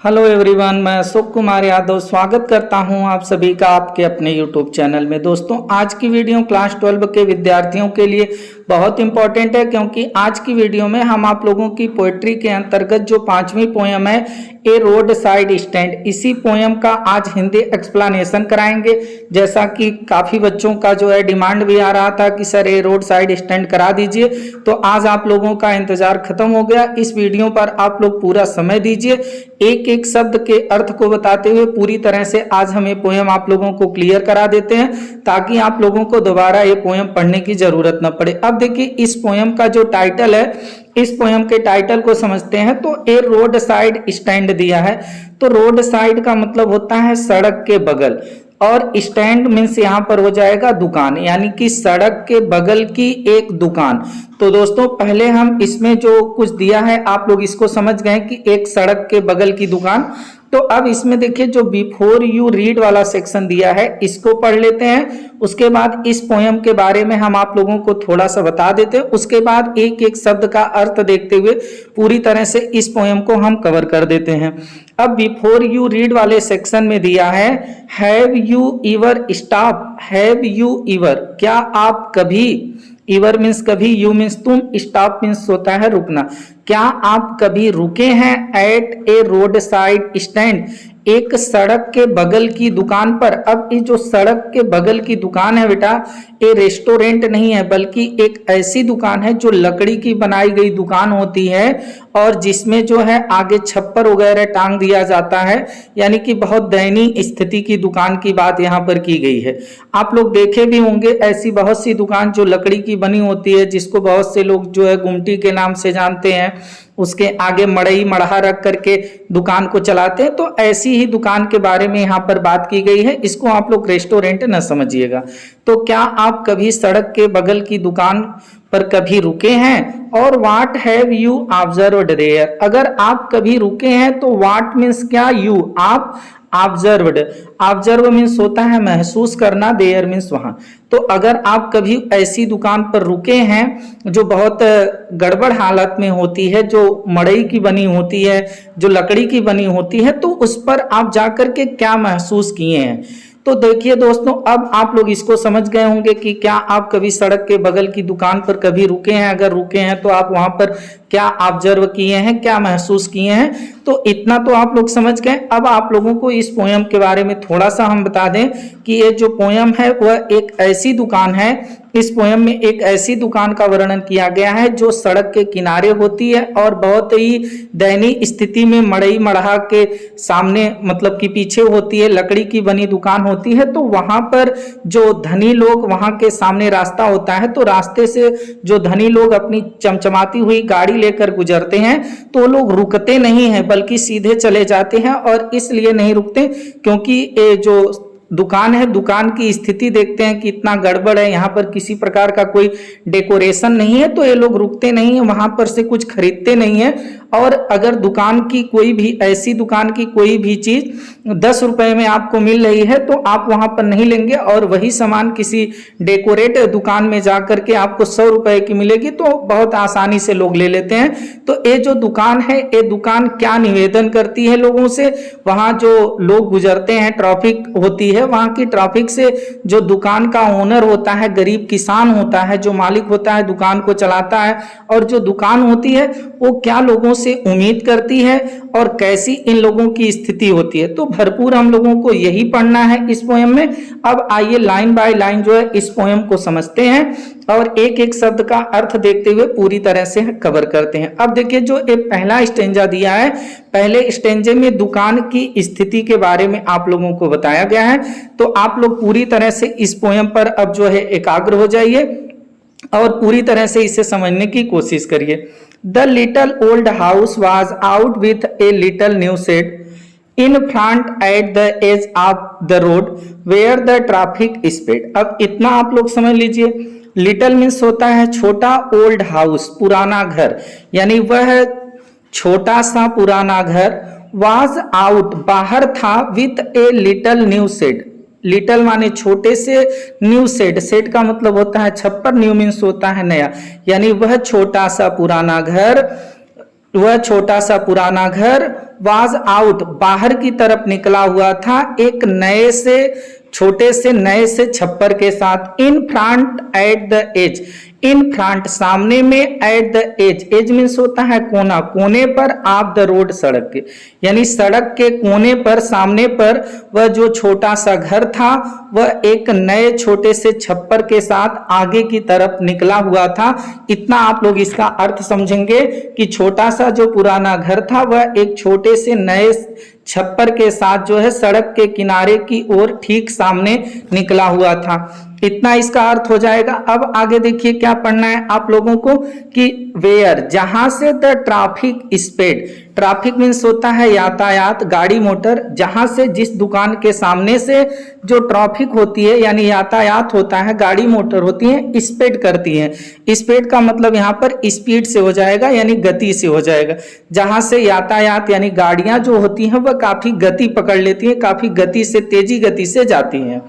Hello everyone, मैं अशोक कुमार यादव स्वागत करता हूं आप सभी का आपके अपने यूट्यूब चैनल में। दोस्तों, आज की वीडियो क्लास 12 के विद्यार्थियों के लिए बहुत इंपॉर्टेंट है, क्योंकि आज की वीडियो में हम आप लोगों की पोएट्री के अंतर्गत जो 5वीं पोयम है ए रोड साइड स्टैंड, इसी पोयम का आज हिंदी एक्सप्लेनेशन कराएंगे। जैसा कि काफी बच्चों का जो है डिमांड भी आ रहा था कि सर ए रोड साइड स्टैंड करा दीजिए, तो आज आप लोगों का इंतजार खत्म हो गया। इस वीडियो पर आप लोग पूरा समय दीजिए, एक एक शब्द के अर्थ को बताते हुए पूरी तरह से आज हम ये पोयम आप लोगों को क्लियर करा देते हैं, ताकि आप लोगों को दोबारा ये पोयम पढ़ने की जरूरत न पड़े। अब देखिए, इस पोयम का जो टाइटल है, इस पोयम के टाइटल को समझते हैं। तो ए रोड साइड स्टैंड दिया है, तो रोड साइड का मतलब होता है सड़क के बगल, और स्टैंड मीन्स यहाँ पर हो जाएगा दुकान, यानी कि सड़क के बगल की एक दुकान। तो दोस्तों, पहले हम इसमें जो कुछ दिया है आप लोग इसको समझ गए कि एक सड़क के बगल की दुकान। तो अब इसमें देखिए, जो बिफोर यू रीड वाला सेक्शन दिया है इसको पढ़ लेते हैं। उसके बाद इस पोयम के बारे में हम आप लोगों को थोड़ा सा बता देते हैं। उसके बाद एक एक शब्द का अर्थ देखते हुए पूरी तरह से इस पोयम को हम कवर कर देते हैं। अब बिफोर यू रीड वाले सेक्शन में दिया है, have you ever stop, have you ever, क्या आप कभी, इवर मीन्स कभी, यू मीन्स तुम, स्टॉप मीन्स होता है रुकना, क्या आप कभी रुके हैं at a road side stand, एक सड़क के बगल की दुकान पर। अब ये जो सड़क के बगल की दुकान है बेटा, ये रेस्टोरेंट नहीं है, बल्कि एक ऐसी दुकान है जो लकड़ी की बनाई गई दुकान होती है, और जिसमें जो है आगे छप्पर वगैरह टांग दिया जाता है, यानी कि बहुत दयनीय स्थिति की दुकान की बात यहाँ पर की गई है। आप लोग देखे भी होंगे ऐसी बहुत सी दुकान जो लकड़ी की बनी होती है, जिसको बहुत से लोग जो है गुमटी के नाम से जानते हैं, उसके आगे मड़ई मढ़ा रख करके दुकान को चलाते हैं। तो ऐसी ही दुकान के बारे में यहाँ पर बात की गई है, इसको आप लोग रेस्टोरेंट न समझिएगा। तो क्या आप कभी सड़क के बगल की दुकान पर कभी रुके हैं, और what have you observed there, अगर आप कभी रुके हैं तो व्हाट मीन्स क्या, यू आप, ऑब्जर्व्ड, ऑब्जर्व मीन्स होता है महसूस करना, देयर मीन्स वहां। तो अगर आप कभी ऐसी दुकान पर रुके हैं जो बहुत गड़बड़ हालत में होती है, जो मड़ई की बनी होती है, जो लकड़ी की बनी होती है, तो उस पर आप जाकर के क्या महसूस किए हैं। तो देखिए दोस्तों, अब आप लोग इसको समझ गए होंगे कि क्या आप कभी सड़क के बगल की दुकान पर कभी रुके हैं, अगर रुके हैं तो आप वहां पर क्या ऑब्जर्व किए हैं, क्या महसूस किए हैं। तो इतना तो आप लोग समझ गए। अब आप लोगों को इस पोयम के बारे में थोड़ा सा हम बता दें कि ये जो पोयम है वह एक ऐसी दुकान है, इस पोयम में एक ऐसी दुकान का वर्णन किया गया है जो सड़क के किनारे होती है, और बहुत ही दयनीय स्थिति में मड़ई मढ़ा के सामने, मतलब कि पीछे होती है, लकड़ी की बनी दुकान होती है। तो वहां पर जो धनी लोग, वहां के सामने रास्ता होता है, तो रास्ते से जो धनी लोग अपनी चमचमाती हुई गाड़ी लेकर गुजरते हैं, तो लोग रुकते नहीं हैं, बल्कि सीधे चले जाते हैं। और इसलिए नहीं रुकते क्योंकि ये जो दुकान है, दुकान की स्थिति देखते हैं कि इतना गड़बड़ है, यहाँ पर किसी प्रकार का कोई डेकोरेशन नहीं है, तो ये लोग रुकते नहीं है, वहां पर से कुछ खरीदते नहीं है। और अगर दुकान की कोई भी, ऐसी दुकान की कोई भी चीज 10 रुपए में आपको मिल रही है, तो आप वहां पर नहीं लेंगे, और वही सामान किसी डेकोरेट दुकान में जाकर के आपको 100 रुपए की मिलेगी, तो बहुत आसानी से लोग ले लेते हैं। तो ये जो दुकान है, ये दुकान क्या निवेदन करती है लोगों से, वहां जो लोग गुजरते हैं, ट्रैफिक होती है, वहां की ट्रैफिक से जो दुकान का ओनर होता है, गरीब किसान होता है, जो मालिक होता है, दुकान को चलाता है, और जो दुकान होती है वो क्या लोगों से उम्मीद करती है, और कैसी इन लोगों की स्थिति होती है। तो भरपूर हम लोगों को यही पढ़ना है इस पोयम में। अब आइए लाइन बाय लाइन जो है इस पोयम को समझते हैं, और एक एक शब्द का अर्थ देखते हुए पूरी तरह से कवर करते हैं। अब देखिए, जो एक पहला स्टेंजा दिया है, पहले स्टेंजे में दुकान की स्थिति के बारे में आप लोगों को बताया गया है। तो आप लोग पूरी तरह से इस पोयम पर अब जो है एकाग्र हो जाइए और पूरी तरह से इसे समझने की कोशिश करिए। The little old house was out with a little new shed in front at the edge of the road where the traffic speed. अब इतना आप लोग समझ लीजिए। लिटल मीन्स होता है छोटा, ओल्ड हाउस पुराना घर, यानी वह छोटा सा पुराना घर, वाज आउट बाहर था, with a little new shed, little माने छोटे से, न्यू शेड, शेड का मतलब होता है छप्पर, न्यू मीन्स होता है नया, यानी वह छोटा सा पुराना घर वाज आउट, बाहर की तरफ निकला हुआ था, एक नए से छोटे से नए से छप्पर के साथ। In front at the edge, in front सामने में, at the edge, edge means होता है कोना, कोने पर, ऑफ द रोड सड़क के, यानी सड़क के कोने पर, सामने पर वह जो छोटा सा घर था वह एक नए छोटे से छप्पर के साथ आगे की तरफ निकला हुआ था। इतना आप लोग इसका अर्थ समझेंगे कि छोटा सा जो पुराना घर था वह एक छोटे से नए छप्पर के साथ जो है सड़क के किनारे की ओर ठीक सामने निकला हुआ था। इतना इसका अर्थ हो जाएगा। अब आगे देखिए क्या पढ़ना है आप लोगों को कि वेयर, जहां से the traffic speed, traffic means होता है यातायात, गाड़ी मोटर, जहां से जिस दुकान के सामने से जो ट्रैफिक होती है यानी यातायात होता है, गाड़ी मोटर होती है, स्पीड करती है। स्पीड का मतलब यहाँ पर स्पीड से हो जाएगा यानी गति से हो जाएगा। जहां से यातायात यानी गाड़ियां जो होती हैं वह काफी गति पकड़ लेती हैं, काफी गति से, तेजी गति से जाती हैं।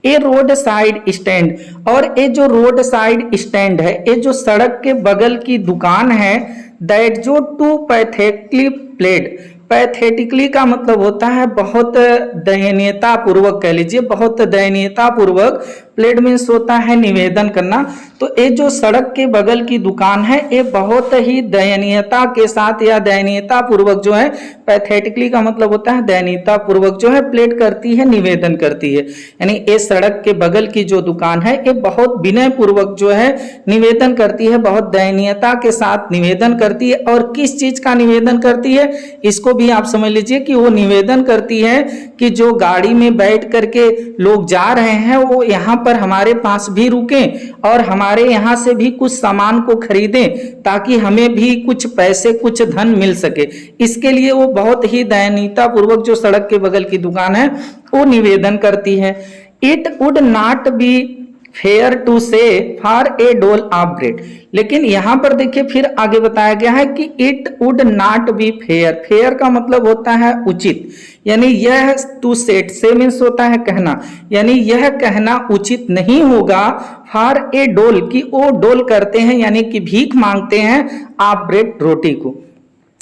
ए रोड साइड स्टैंड, और ये जो रोड साइड स्टैंड है, ये जो सड़क के बगल की दुकान है, दैट जो टू पैथेटिकली प्लेड, पैथेटिकली का मतलब होता है बहुत दयनीयता पूर्वक, कह लीजिए बहुत दयनीयता पूर्वक, प्लेड मीन्स होता है निवेदन करना। तो ये जो सड़क के बगल की दुकान है ये बहुत ही दयनीयता के साथ या दयनीयता पूर्वक जो है, पैथेटिकली का मतलब होता है दयनीयता पूर्वक जो है प्लेड करती है, निवेदन करती है। यानी ये सड़क के बगल की जो दुकान है ये बहुत विनय पूर्वक जो है निवेदन करती है, बहुत दयनीयता के साथ निवेदन करती है। और किस चीज का निवेदन करती है इसको भी आप समझ लीजिए कि वो निवेदन करती है कि जो गाड़ी में बैठ करके लोग जा रहे हैं वो यहाँ पर हमारे पास भी रुकें और हमारे यहाँ से भी कुछ सामान को खरीदें ताकि हमें भी कुछ पैसे, कुछ धन मिल सके। इसके लिए वो बहुत ही दयनीयता पूर्वक जो सड़क के बगल की दुकान है वो निवेदन करती है। It would not be fair to say for a dole of bread, लेकिन यहां पर देखिए फिर आगे बताया गया है कि it would not be fair, fair का मतलब होता है उचित, यानी यह टू सेट, से मीन्स होता है कहना, यानी यह कहना उचित नहीं होगा फॉर ए डोल, कि वो डोल करते हैं यानी कि भीख मांगते हैं ऑफ ब्रेड, रोटी को,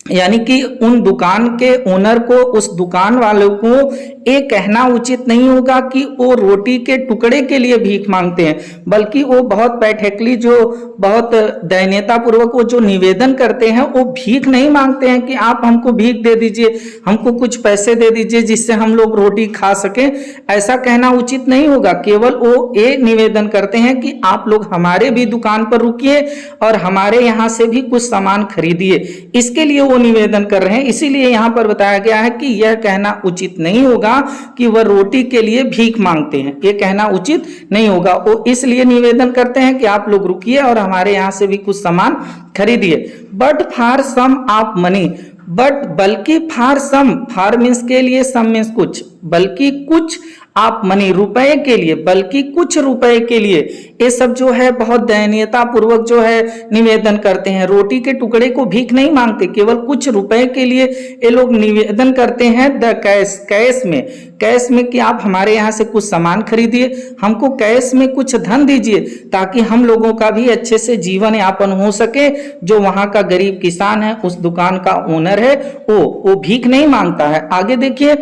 यानी कि उन दुकान के ओनर को, उस दुकान वालों को ये कहना उचित नहीं होगा कि वो रोटी के टुकड़े के लिए भीख मांगते हैं, बल्कि वो बहुत पैथेटिकली, जो बहुत दयनीयता पूर्वक वो जो निवेदन करते हैं वो भीख नहीं मांगते हैं कि आप हमको भीख दे दीजिए, हमको कुछ पैसे दे दीजिए जिससे हम लोग रोटी खा सकें, ऐसा कहना उचित नहीं होगा। केवल वो ये निवेदन करते हैं कि आप लोग हमारे भी दुकान पर रुकिए और हमारे यहाँ से भी कुछ सामान खरीदिए, इसके लिए वो निवेदन कर रहे हैं। इसीलिए यहाँ पर बताया गया है कि यह कहना उचित नहीं होगा कि वह रोटी के लिए भीख मांगते हैं, यह कहना उचित नहीं होगा। वो इसलिए निवेदन करते हैं कि आप लोग रुकिए और हमारे यहाँ से भी कुछ सामान खरीदिए। But for sum of money, but बल्कि फॉर सम, फॉर मीन्स के लिए, सम मीन्स कुछ, बल्कि कुछ आप मनी, रुपए के लिए, बल्कि कुछ रुपए के लिए, ये सब जो है बहुत दयनीयता पूर्वक जो है निवेदन करते हैं। रोटी के टुकड़े को भीख नहीं मांगते, केवल कुछ रुपए के लिए ये लोग निवेदन करते हैं। द कैश, कैश में, कैश में कि आप हमारे यहाँ से कुछ सामान खरीदिए, हमको कैश में कुछ धन दीजिए ताकि हम लोगों का भी अच्छे से जीवन यापन हो सके। जो वहां का गरीब किसान है, उस दुकान का ओनर है, वो भीख नहीं मांगता है। आगे देखिए,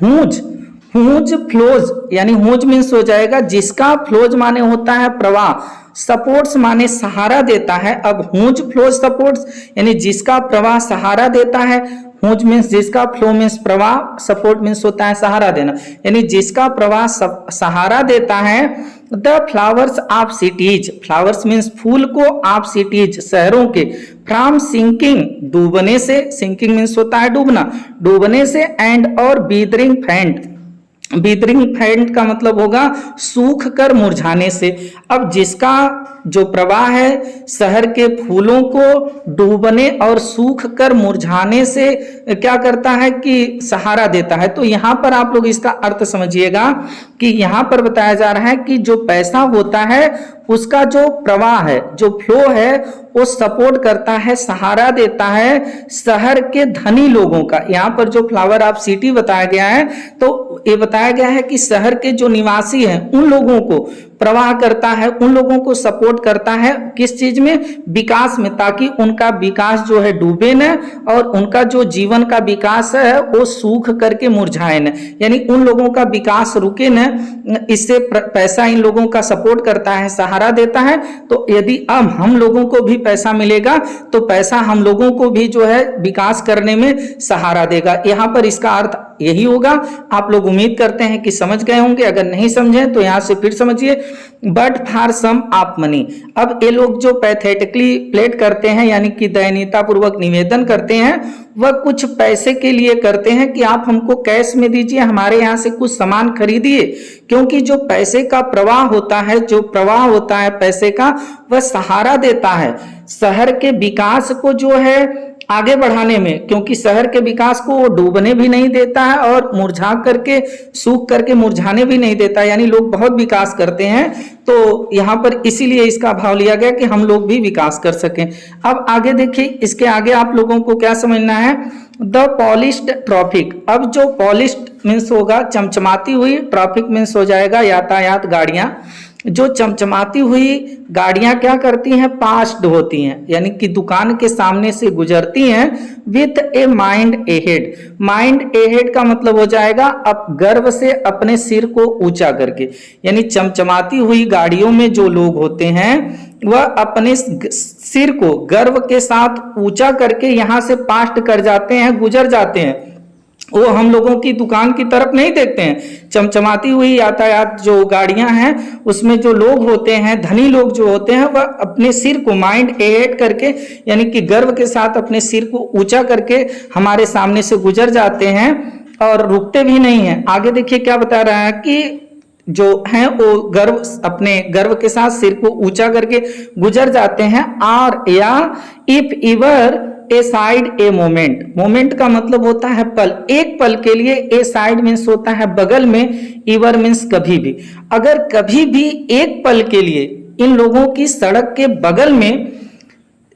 हुज, हुज फ्लोज, यानी हुज मीन्स हो जाएगा जिसका, फ्लोज माने होता है प्रवाह, सपोर्ट्स माने सहारा देता है। अब हुज फ्लोज सपोर्ट्स यानी जिसका प्रवाह सहारा देता है, हुज मीन्स जिसका, फ्लो मीन्स प्रवाह, सपोर्ट मीन्स होता है सहारा देना, यानी जिसका प्रवाह सहारा देता है। The flowers of cities, flowers means फूल को, ऑफ सिटीज शहरों के, फ्रॉम सिंकिंग डूबने से, सिंकिंग मीन्स होता है डूबना, डूबने से, एंड और बीदरिंग फैंट, बीदरिंग फैंट का मतलब होगा सूख कर मुरझाने से। अब जिसका जो प्रवाह है शहर के फूलों को डूबने और सूख कर मुरझाने से क्या करता है कि सहारा देता है। तो यहाँ पर आप लोग इसका अर्थ समझिएगा कि यहाँ पर बताया जा रहा है कि जो पैसा होता है उसका जो प्रवाह है, जो फ्लो है, वो सपोर्ट करता है, सहारा देता है शहर के धनी लोगों का। यहाँ पर जो फ्लावर ऑफ सिटी बताया गया है, तो ये बताया गया है कि शहर के जो निवासी हैं उन लोगों को प्रवाह करता है, उन लोगों को सपोर्ट करता है किस चीज में, विकास में, ताकि उनका विकास जो है डूबे न और उनका जो जीवन का विकास है वो सूख करके मुरझाए न, यानी उन लोगों का विकास रुके न। इससे पैसा इन लोगों का सपोर्ट करता है, सहारा देता है। तो यदि अब हम लोगों को भी पैसा मिलेगा तो पैसा हम लोगों को भी जो है विकास करने में सहारा देगा। यहाँ पर इसका अर्थ यही होगा। आप लोग उम्मीद करते हैं कि समझ गए होंगे, अगर नहीं समझे तो यहां से फिर समझिए। But for sum of money, अब ये लोग जो पैथेटिकली प्लेट करते हैं यानी कि दयनीयता पूर्वक निवेदन करते हैं, वह कुछ पैसे के लिए करते हैं कि आप हमको कैश में दीजिए, हमारे यहाँ से कुछ सामान खरीदिए। क्योंकि जो पैसे का प्रवाह होता है, जो प्रवाह होता है पैसे का, वह सहारा देता है शहर के विकास को जो है आगे बढ़ाने में, क्योंकि शहर के विकास को वो डूबने भी नहीं देता है और मुरझा करके, सूख करके मुरझाने भी नहीं देता, यानी लोग बहुत विकास करते हैं। तो यहाँ पर इसीलिए इसका भाव लिया गया कि हम लोग भी विकास कर सकें। अब आगे देखिए, इसके आगे आप लोगों को क्या समझना है, द पॉलिश्ड ट्रैफिक। अब जो पॉलिश्ड मीन्स होगा चमचमाती हुई, ट्रैफिक मीन्स हो जाएगा यातायात, गाड़ियां। जो चमचमाती हुई गाड़ियां क्या करती हैं, पास्ड होती हैं, यानी कि दुकान के सामने से गुजरती हैं with a mind ahead. Mind ahead का मतलब हो जाएगा अब गर्व से अपने सिर को ऊंचा करके, यानी चमचमाती हुई गाड़ियों में जो लोग होते हैं वह अपने सिर को गर्व के साथ ऊंचा करके यहां से पास्ट कर जाते हैं, गुजर जाते हैं। वो हम लोगों की दुकान की तरफ नहीं देखते हैं। चमचमाती हुई यातायात जो गाड़ियां हैं उसमें जो लोग होते हैं, धनी लोग जो होते हैं, वह अपने सिर को माइंड एहेड करके यानी कि गर्व के साथ अपने सिर को ऊंचा करके हमारे सामने से गुजर जाते हैं और रुकते भी नहीं हैं। आगे देखिए क्या बता रहा है कि जो हैं वो गर्व, अपने गर्व के साथ सिर को ऊंचा करके गुजर जाते हैं। और या if इवर A side a moment, moment का मतलब होता है पल, एक पल के लिए। ए साइड मीन्स होता है बगल में, इवर मीन्स कभी भी। अगर कभी भी एक पल के लिए इन लोगों की सड़क के बगल में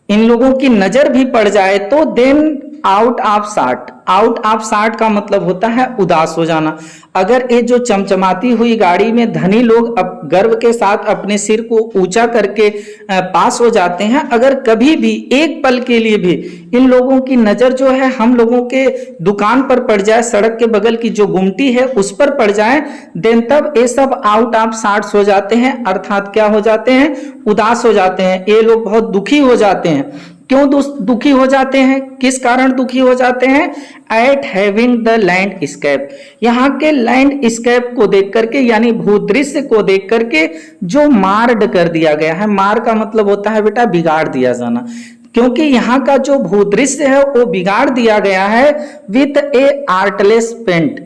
इन लोगों की नजर भी पड़ जाए तो देन आउट ऑफ साट। आउट ऑफ साट का मतलब होता है उदास हो जाना। अगर ये जो चमचमाती हुई गाड़ी में धनी लोग अब गर्व के साथ अपने सिर को ऊंचा करके पास हो जाते हैं, अगर कभी भी एक पल के लिए भी इन लोगों की नजर जो है हम लोगों के दुकान पर पड़ जाए, सड़क के बगल की जो गुमटी है उस पर पड़ जाए, देन तब ये सब आउट ऑफ साट्स हो जाते हैं, अर्थात क्या हो जाते हैं, उदास हो जाते हैं। ये लोग बहुत दुखी हो जाते हैं। क्यों दुखी हो जाते हैं, किस कारण दुखी हो जाते हैं, एट हैविंग द लैंडस्केप, यहाँ के लैंडस्केप को देख करके, यानी भूदृश्य को देख करके जो मार्ड कर दिया गया है। मार का मतलब होता है बेटा बिगाड़ दिया जाना, क्योंकि यहाँ का जो भूदृश्य है वो बिगाड़ दिया गया है with a artless paint.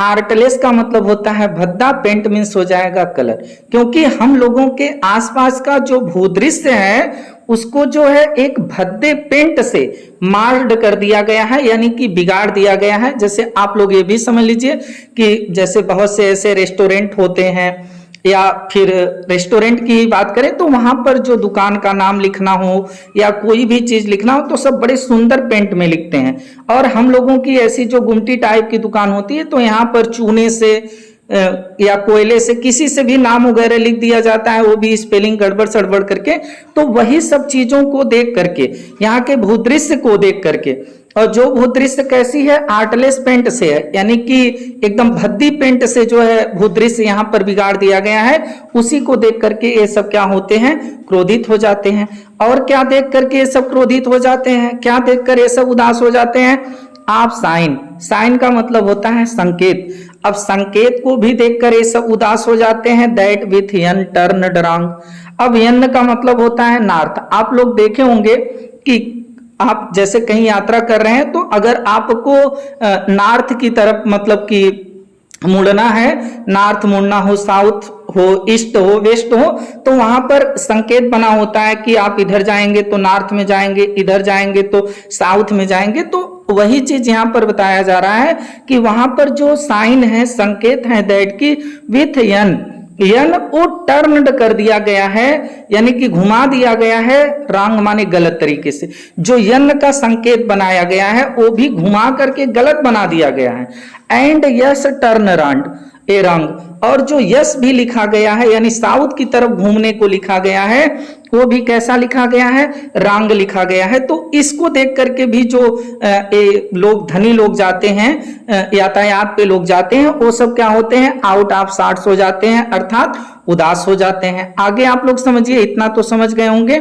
Artless का मतलब होता है भद्दा, पेंट मीन्स हो जाएगा कलर। क्योंकि हम लोगों के आसपास का जो भूदृश्य है उसको जो है एक भद्दे पेंट से मार्ड कर दिया गया है, यानी कि बिगाड़ दिया गया है। जैसे आप लोग ये भी समझ लीजिए कि जैसे बहुत से ऐसे रेस्टोरेंट होते हैं, या फिर रेस्टोरेंट की ही बात करें तो वहां पर जो दुकान का नाम लिखना हो या कोई भी चीज लिखना हो तो सब बड़े सुंदर पेंट में लिखते हैं। और हम लोगों की ऐसी जो गुमटी टाइप की दुकान होती है तो यहाँ पर चूने से या कोयले से किसी से भी नाम वगैरह लिख दिया जाता है, वो भी स्पेलिंग गड़बड़ सड़बड़ करके। तो वही सब चीजों को देख करके, यहाँ के भूदृश्य को देख करके, और जो भूदृश्य कैसी है, आर्टलेस पेंट से है, यानी कि एकदम भद्दी पेंट से जो है भूदृश्य यहाँ पर बिगाड़ दिया गया है, उसी को देख करके ये सब क्या होते हैं, क्रोधित हो जाते हैं। और क्या देख करके ये सब क्रोधित हो जाते हैं, क्या देखकर ये सब उदास हो जाते हैं, आप साइन। साइन का मतलब होता है संकेत। अब संकेत को भी देखकर ये सब उदास हो जाते हैं, that with N turned wrong. अब यन का मतलब होता है नॉर्थ। आप लोग देखे होंगे कि आप जैसे कहीं यात्रा कर रहे हैं तो अगर आपको नॉर्थ की तरफ मतलब कि मुड़ना है, नॉर्थ मुड़ना हो, साउथ हो, ईस्ट हो, वेस्ट हो, तो वहां पर संकेत बना होता है कि आप इधर जाएंगे तो नॉर्थ में जाएंगे, इधर जाएंगे तो साउथ में जाएंगे। तो वही चीज यहाँ पर बताया जा रहा है कि वहां पर जो साइन है, संकेत है, दैट की विथ यन, यन को टर्न्ड कर दिया गया है, यानी कि घुमा दिया गया है, रॉन्ग माने गलत तरीके से। जो यन का संकेत बनाया गया है वो भी घुमा करके गलत बना दिया गया है। And yes turn around. A रंग, और जो यस भी लिखा गया है यानी साउथ की तरफ घूमने को लिखा गया है वो भी कैसा लिखा गया है, रंग लिखा गया है। तो इसको देख करके भी जो लोग धनी लोग जाते हैं, यातायात पे लोग जाते हैं, वो सब क्या होते हैं, आउट ऑफ सॉर्ट्स हो जाते हैं, अर्थात उदास हो जाते हैं। आगे आप लोग समझिए, इतना तो समझ गए होंगे।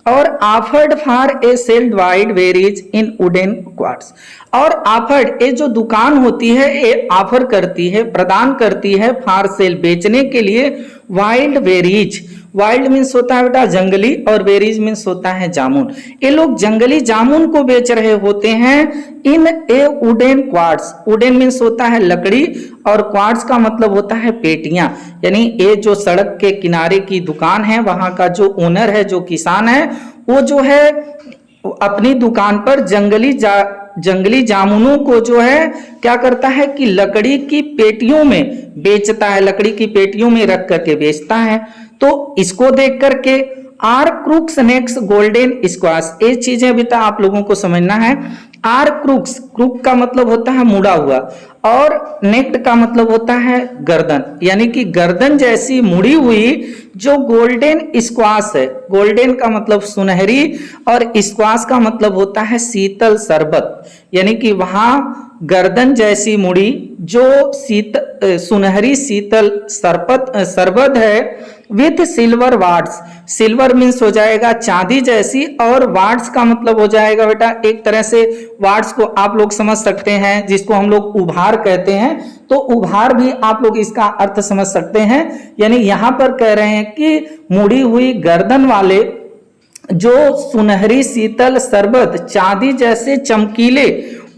और offered for a sailed wide varies in wooden quartz, और ऑफर्ड ये जो दुकान होती है ये ऑफर करती है, प्रदान करती है, फॉर सेल बेचने के लिए, वाइल्ड वेरीज, वाइल्ड मीन्स होता है बेटा जंगली, और वेरीज मीन्स होता है जामुन। ये लोग जंगली जामुन को बेच रहे होते हैं in a wooden quarts, wooden means होता है लकड़ी, और क्वार्ट्स का मतलब होता है पेटियां, यानी ये जो सड़क के किनारे की दुकान है वहां का जो ओनर है, जो किसान है, वो जो है अपनी दुकान पर जंगली जामुनों को जो है क्या करता है कि लकड़ी की पेटियों में बेचता है, लकड़ी की पेटियों में रख करके बेचता है। तो इसको देख करके are crooks necks golden squash, ये चीजें बेटा आप लोगों को समझना है। आर क्रूक्स, क्रूक का मतलब होता है मुड़ा हुआ, और नेक्ड का मतलब होता है गर्दन, यानी कि गर्दन जैसी मुड़ी हुई जो गोल्डन स्क्वाश है, गोल्डन का मतलब सुनहरी, और स्क्वाश का मतलब होता है शीतल शरबत, यानी कि वहां गर्दन जैसी मुड़ी जो सुनहरी शीतल शरबत है, with silver wards, silver means हो जाएगा चांदी जैसी, और वार्ड्स का मतलब हो जाएगा बेटा एक तरह से, वार्ड्स को आप लोग समझ सकते हैं जिसको हम लोग उभार कहते हैं, तो उभार भी आप लोग इसका अर्थ समझ सकते हैं। यानी यहां पर कह रहे हैं कि मुड़ी हुई गर्दन वाले जो सुनहरी शीतल शरबत चांदी जैसे चमकीले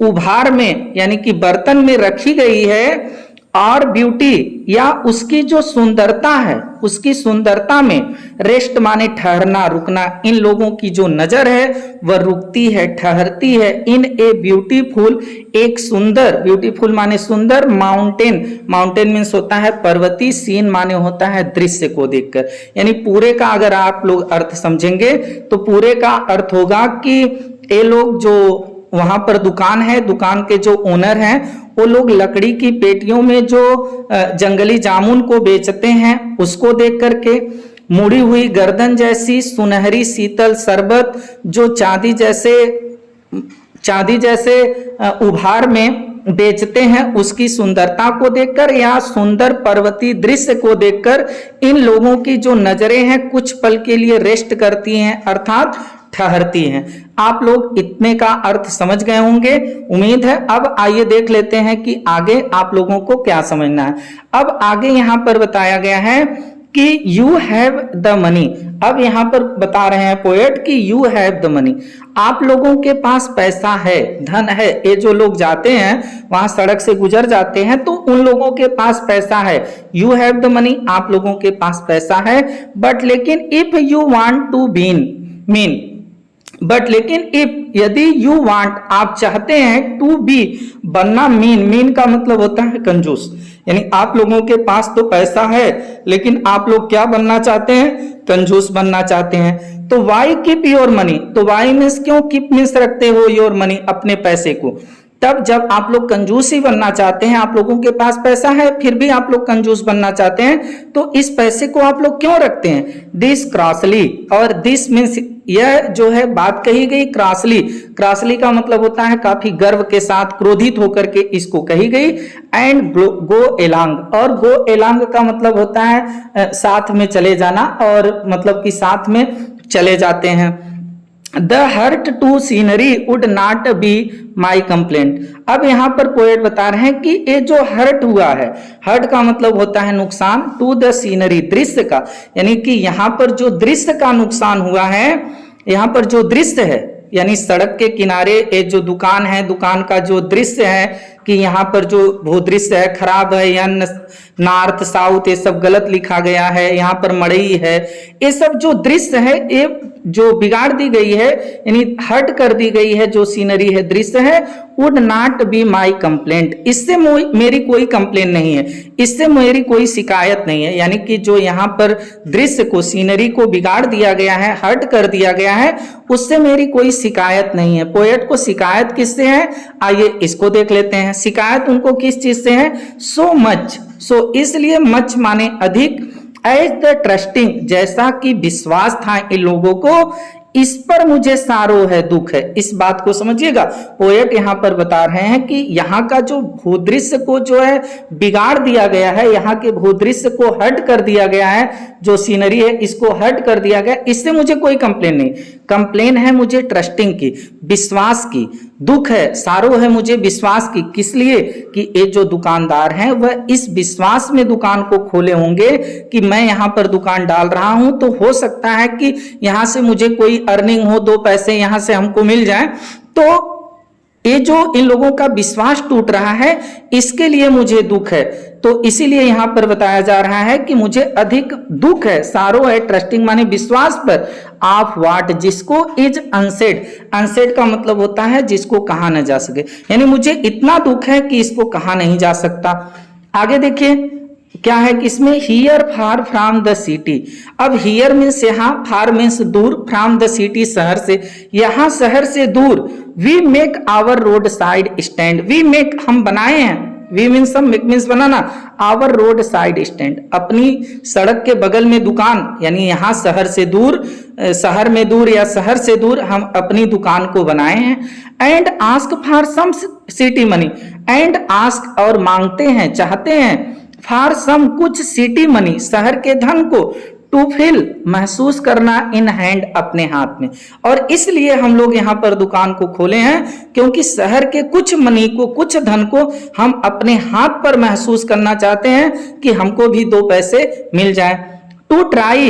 उभार में यानी कि बर्तन में रखी गई है, और ब्यूटी या उसकी जो सुंदरता है, उसकी सुंदरता में रेस्ट माने ठहरना, रुकना, इन लोगों की जो नजर है वह रुकती है, ठहरती है, इन ए ब्यूटीफुल, एक सुंदर, ब्यूटीफुल माने सुंदर, माउंटेन, माउंटेन मीन्स होता है पर्वतीय, सीन माने होता है दृश्य को देखकर। यानी पूरे का अगर आप लोग अर्थ समझेंगे तो पूरे का अर्थ होगा कि ये लोग जो वहां पर दुकान है, दुकान के जो ओनर हैं वो लोग लकड़ी की पेटियों में जो जंगली जामुन को बेचते हैं उसको देख करके, मुड़ी हुई गर्दन जैसी सुनहरी शीतल शरबत जो चांदी जैसे उभार में बेचते हैं उसकी सुंदरता को देखकर, या सुंदर पर्वतीय दृश्य को देखकर इन लोगों की जो नजरें हैं कुछ पल के लिए रेस्ट करती हैं, अर्थात ठहरती हैं। आप लोग इतने का अर्थ समझ गए होंगे, उम्मीद है। अब आइए देख लेते हैं कि आगे आप लोगों को क्या समझना है। अब आगे यहाँ पर बताया गया है कि यू हैव द मनी, अब यहाँ पर बता रहे हैं पोएट कि यू हैव द मनी, आप लोगों के पास पैसा है, धन है। ये जो लोग जाते हैं वहां सड़क से गुजर जाते हैं तो उन लोगों के पास पैसा है, यू हैव द मनी, आप लोगों के पास पैसा है। बट लेकिन if you want to mean, but लेकिन इफ यदि यू वांट आप चाहते हैं, टू बी बनना, मीन का मतलब होता है कंजूस, यानी आप लोगों के पास तो पैसा है लेकिन आप लोग क्या बनना चाहते हैं, कंजूस बनना चाहते हैं। तो वाई कीप योर मनी, तो वाई मीन्स क्यों कीप मीन्स रखते हो योर मनी, अपने पैसे को। तब जब आप लोग कंजूस ही बनना चाहते हैं, आप लोगों के पास पैसा है फिर भी आप लोग कंजूस बनना चाहते हैं, तो इस पैसे को आप लोग क्यों रखते हैं। दिस क्रॉसली, और दिस मीन्स यह जो है बात कही गई क्रॉसली, क्रॉसली का मतलब होता है काफी गर्व के साथ, क्रोधित होकर के इसको कही गई। एंड गो एलांग, और गो एलांग का मतलब होता है साथ में चले जाना, और मतलब कि साथ में चले जाते हैं। The hurt to scenery would not be my complaint, अब यहाँ पर पोएट बता रहे हैं कि ये जो हर्ट हुआ है, हर्ट का मतलब होता है नुकसान, टू द सीनरी दृश्य का, यानी कि यहाँ पर जो दृश्य का नुकसान हुआ है, यहाँ पर जो दृश्य है यानी सड़क के किनारे ये जो दुकान है, दुकान का जो दृश्य है कि यहाँ पर जो भूदृश्य है खराब है, या नॉर्थ साउथ ये सब गलत लिखा गया है, यहाँ पर मड़ई है, ये सब जो दृश्य है ये जो बिगाड़ दी गई है यानी हट कर दी गई है, जो सीनरी है दृश्य है, would not be my complaint, इससे मेरी कोई कंप्लेन नहीं है, इससे मेरी कोई शिकायत नहीं है। यानी कि जो यहाँ पर दृश्य को, सीनरी को बिगाड़ दिया गया है, हट कर दिया गया है, उससे मेरी कोई शिकायत नहीं है। पोएट को शिकायत किससे है, आइए इसको देख लेते हैं। हैं, शिकायत उनको किस चीज से है, सो मच, सो इसलिए मच माने अधिक, एज द ट्रस्टिंग जैसा कि विश्वास था इन लोगों को, इस पर मुझे सारो है, दुख है। इस बात को समझिएगा, पोएट यहाँ पर बता रहे हैं कि यहाँ का जो भूदृश्य को जो है बिगाड़ दिया गया है, यहाँ के भूदृश्य को हट कर दिया गया है, जो सीनरी है इसको हट कर दिया गया, इससे मुझे कोई कंप्लेन नहीं, कंप्लेन है मुझे ट्रस्टिंग की, विश्वास की, दुख है, सारो है मुझे विश्वास की। किस लिए कि ये जो दुकानदार हैं वह इस विश्वास में दुकान को खोले होंगे कि मैं यहाँ पर दुकान डाल रहा हूं तो हो सकता है कि यहां से मुझे कोई अर्निंग हो, 2 पैसे यहां से हमको मिल जाए, तो ये जो इन लोगों का विश्वास टूट रहा है इसके लिए मुझे दुख है। तो इसीलिए यहां पर बताया जा रहा है कि मुझे अधिक दुख है, सारो है, ट्रस्टिंग माने विश्वास पर, ऑफ व्हाट जिसको इज अनसेड, अनसेड का मतलब होता है जिसको कहा न जा सके, यानी मुझे इतना दुख है कि इसको कहा नहीं जा सकता। आगे देखिए क्या है कि इसमें here far from the city, अब हियर मीन्स यहाँ, फार मीन्स दूर, फ्रॉम द सिटी शहर से, यहाँ शहर से दूर, we make our road side stand, we make हम बनाए हैं, वी मीन्स हम, मेक मीन्स बनाना, आवर रोड साइड स्टैंड अपनी सड़क के बगल में दुकान, यानी यहाँ शहर से दूर, शहर में दूर या शहर से दूर हम अपनी दुकान को बनाए हैं। And ask for some city money, and ask और मांगते हैं, चाहते हैं, फॉर सम कुछ सिटी मनी शहर के धन को, टू फील महसूस करना, इन हैंड अपने हाथ में, और इसलिए हम लोग यहाँ पर दुकान को खोले हैं क्योंकि शहर के कुछ मनी को, कुछ धन को हम अपने हाथ पर महसूस करना चाहते हैं कि हमको भी 2 पैसे मिल जाए। To try